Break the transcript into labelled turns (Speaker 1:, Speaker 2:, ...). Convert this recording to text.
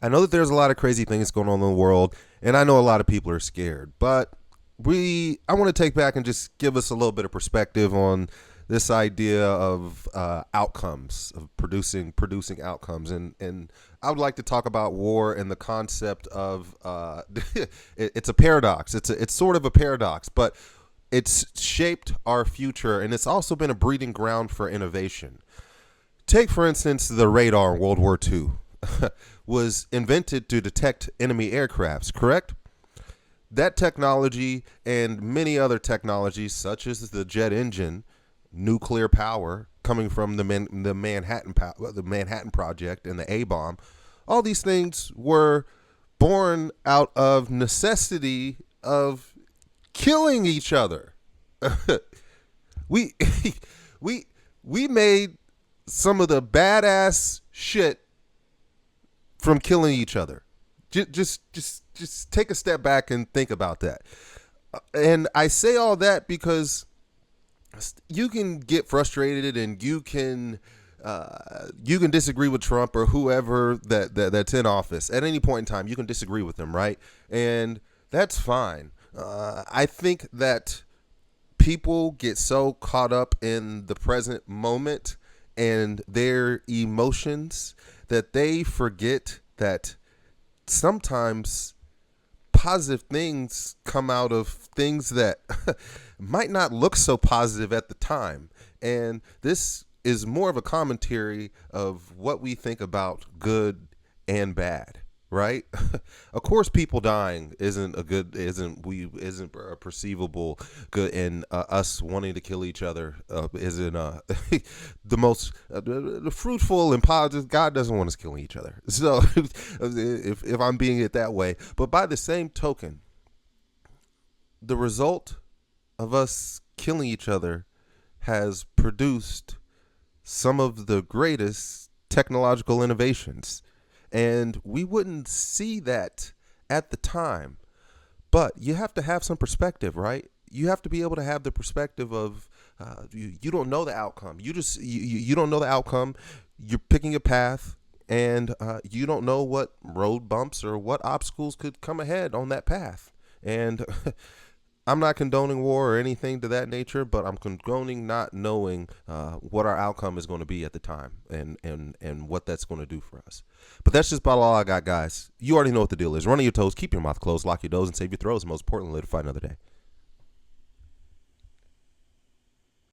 Speaker 1: I know that there's a lot of crazy things going on in the world, and I know a lot of people are scared. But I want to take back and just give us a little bit of perspective on this idea of outcomes, of producing outcomes, and I would like to talk about war and the concept of it's a paradox. It's sort of a paradox, but it's shaped our future, and it's also been a breeding ground for innovation. Take, for instance, the radar in World War II was invented to detect enemy aircrafts, correct? That technology and many other technologies, such as the jet engine, nuclear power coming from the Manhattan Project and the A bomb, all these things were born out of necessity of killing each other. we we we made some of the badass shit from killing each other. Just take a step back and think about that. And I say all that because you can get frustrated and you can disagree with Trump or whoever that's in office at any point in time. You can disagree with them, right? And that's fine. I think that people get so caught up in the present moment and their emotions that they forget that sometimes positive things come out of things that might not look so positive at the time. And this is more of a commentary of what we think about good and bad, right? Of course, people dying isn't a perceivable good, and us wanting to kill each other isn't the most the fruitful and positive. God doesn't want us killing each other. So if I'm being it that way, but by the same token, the result of us killing each other has produced some of the greatest technological innovations. And we wouldn't see that at the time. But you have to have some perspective, right? You have to be able to have the perspective of you don't know the outcome. You don't know the outcome. You're picking a path, and you don't know what road bumps or what obstacles could come ahead on that path. And I'm not condoning war or anything to that nature, but I'm condoning not knowing what our outcome is going to be at the time and what that's going to do for us. But that's just about all I got, guys. You already know what the deal is. Run on your toes, keep your mouth closed, lock your doors, and save your throws. And most importantly, live to fight another day.